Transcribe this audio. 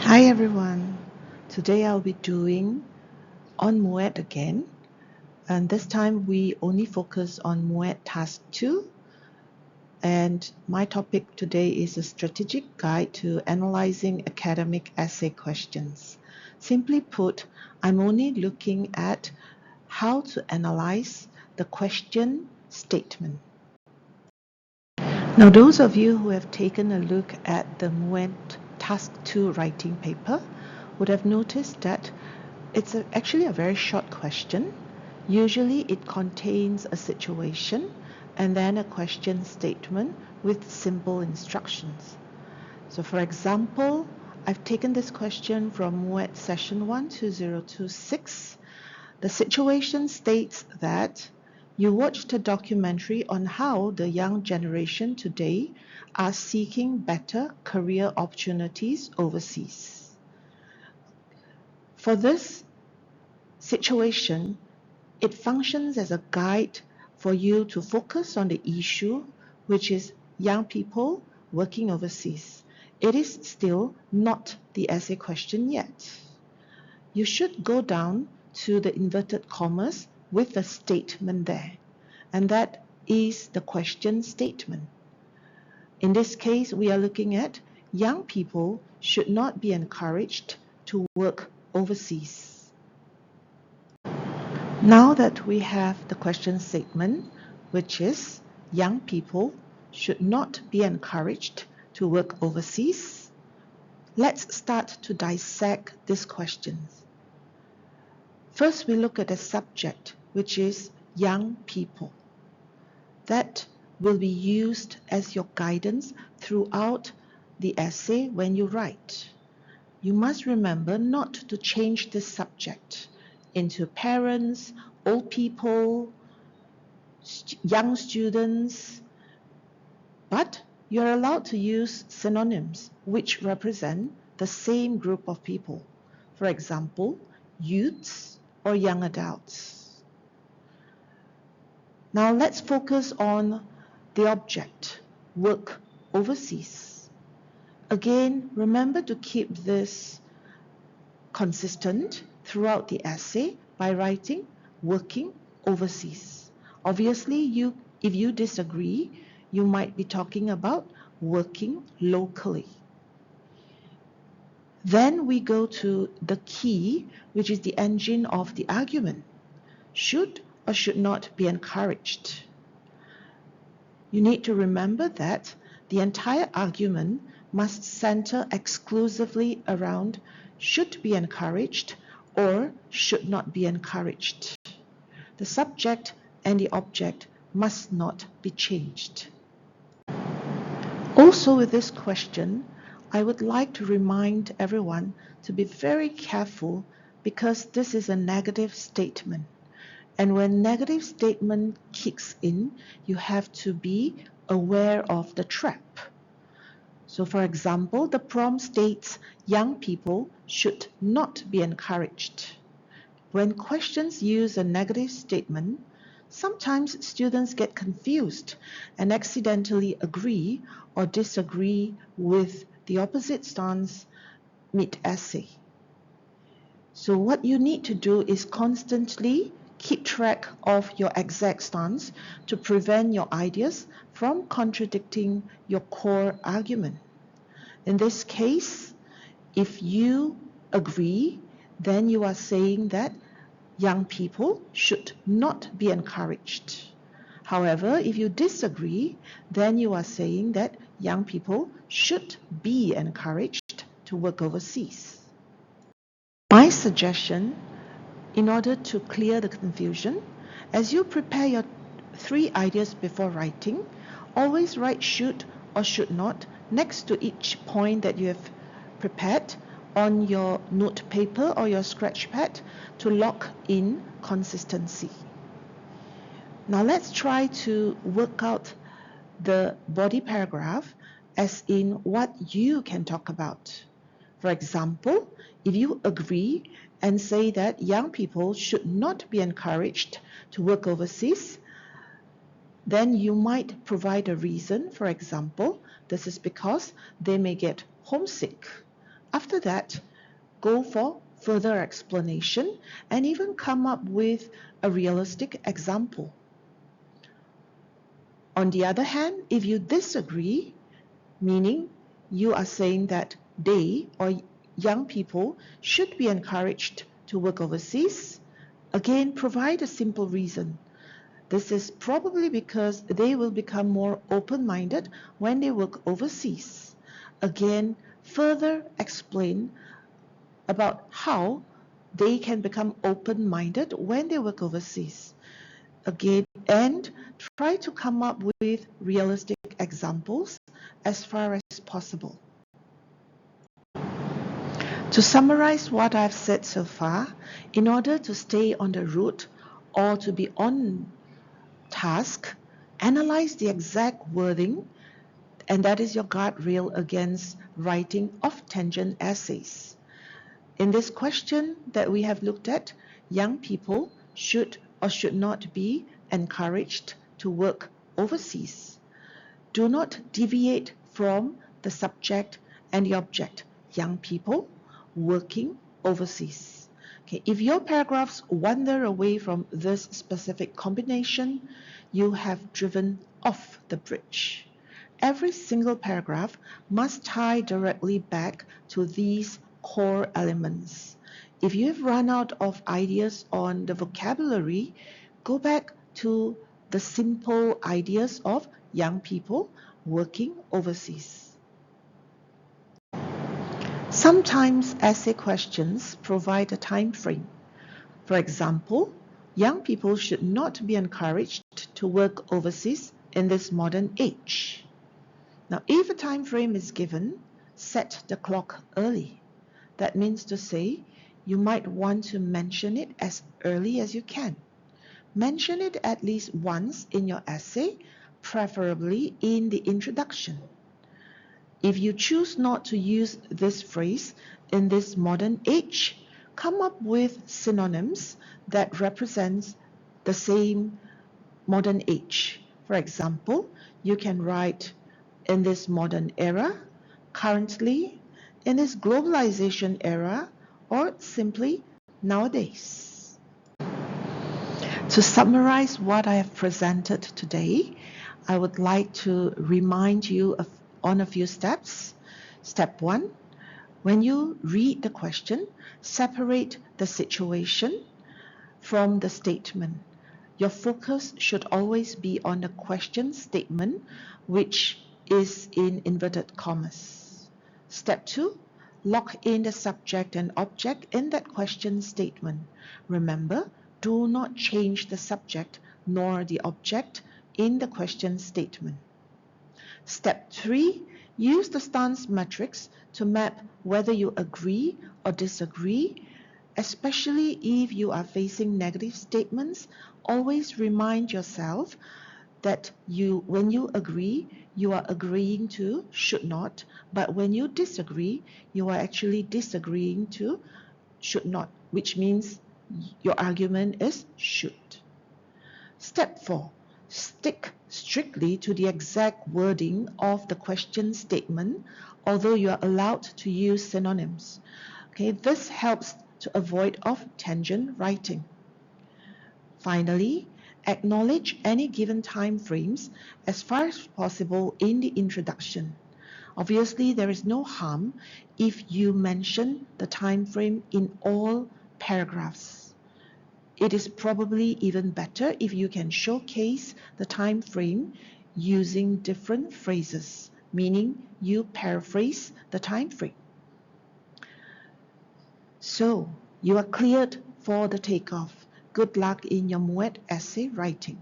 Hi everyone, today I'll be doing on MUET again, and this time we only focus on MUET Task 2, and my topic today is a strategic guide to analyzing academic essay questions. Simply put, I'm only looking at how to analyze the question statement. Now those of you who have taken a look at the MUET Task 2 writing paper would have noticed that it's actually a very short question. Usually it contains a situation and then a question statement with simple instructions. So for example, I've taken this question from MUET Session 1 2026. The situation states that you watched a documentary on how the young generation today are seeking better career opportunities overseas. For this situation, it functions as a guide for you to focus on the issue, which is young people working overseas. It is still not the essay question yet. You should go down to the inverted commas with the statement there, and that is the question statement. In this case, we are looking at young people should not be encouraged to work overseas. Now that we have the question statement, which is young people should not be encouraged to work overseas, let's start to dissect these questions. First, we look at the subject, which is young people. That will be used as your guidance throughout the essay when you write. You must remember not to change this subject into parents, old people, young students, but you're allowed to use synonyms which represent the same group of people. For example, youths or young adults. Now let's focus on the object, work overseas. Again, remember to keep this consistent throughout the essay by writing working overseas. Obviously, if you disagree, you might be talking about working locally. Then we go to the key, which is the engine of the argument. Should or should not be encouraged. You need to remember that the entire argument must center exclusively around should be encouraged or should not be encouraged. The subject and the object must not be changed. Also with this question, I would like to remind everyone to be very careful because this is a negative statement. And when negative statement kicks in, you have to be aware of the trap. So for example, the prompt states young people should not be encouraged. When questions use a negative statement, sometimes students get confused and accidentally agree or disagree with the opposite stance mid-essay. So what you need to do is constantly keep track of your exact stance to prevent your ideas from contradicting your core argument. In this case, if you agree, then you are saying that young people should not be encouraged. However, if you disagree, then you are saying that young people should be encouraged to work overseas. My suggestion, in order to clear the confusion, as you prepare your 3 ideas before writing, always write should or should not next to each point that you have prepared on your note paper or your scratch pad to lock in consistency. Now let's try to work out the body paragraph as in what you can talk about. For example, if you agree and say that young people should not be encouraged to work overseas, then you might provide a reason. For example, this is because they may get homesick. After that, go for further explanation and even come up with a realistic example. On the other hand, if you disagree, meaning you are saying that they or young people should be encouraged to work overseas, again, provide a simple reason. This is probably because they will become more open-minded when they work overseas. Again, further explain about how they can become open-minded when they work overseas. Again, and try to come up with realistic examples as far as possible. To summarize what I've said so far, in order to stay on the route or to be on task, analyze the exact wording, and that is your guardrail against writing off-tangent essays. In this question that we have looked at, young people should or should not be encouraged to work overseas. Do not deviate from the subject and the object, young people working overseas. Okay, if your paragraphs wander away from this specific combination, you have driven off the bridge. Every single paragraph must tie directly back to these core elements. If you have run out of ideas on the vocabulary, go back to the simple ideas of young people working overseas. Sometimes essay questions provide a time frame. For example, young people should not be encouraged to work overseas in this modern age. Now, if a time frame is given, set the clock early. That means to say, you might want to mention it as early as you can. Mention it at least once in your essay, preferably in the introduction. If you choose not to use this phrase in this modern age, come up with synonyms that represent the same modern age. For example, you can write in this modern era, currently, in this globalization era, or simply nowadays. To summarize what I have presented today, I would like to remind you on a few steps. Step 1, when you read the question, separate the situation from the statement. Your focus should always be on the question statement, which is in inverted commas. Step 2, lock in the subject and object in that question statement. Remember, do not change the subject nor the object in the question statement. Step 3, use the stance matrix to map whether you agree or disagree. Especially if you are facing negative statements, always remind yourself that when you agree, you are agreeing to should not, but when you disagree, you are actually disagreeing to should not, which means your argument is should. Step 4, stick strictly to the exact wording of the question statement, although you are allowed to use synonyms. Okay, this helps to avoid off-tangent writing. Finally, acknowledge any given time frames as far as possible in the introduction. Obviously, there is no harm if you mention the time frame in all paragraphs. It is probably even better if you can showcase the time frame using different phrases, meaning you paraphrase the time frame. So, you are cleared for the takeoff. Good luck in your MUET essay writing.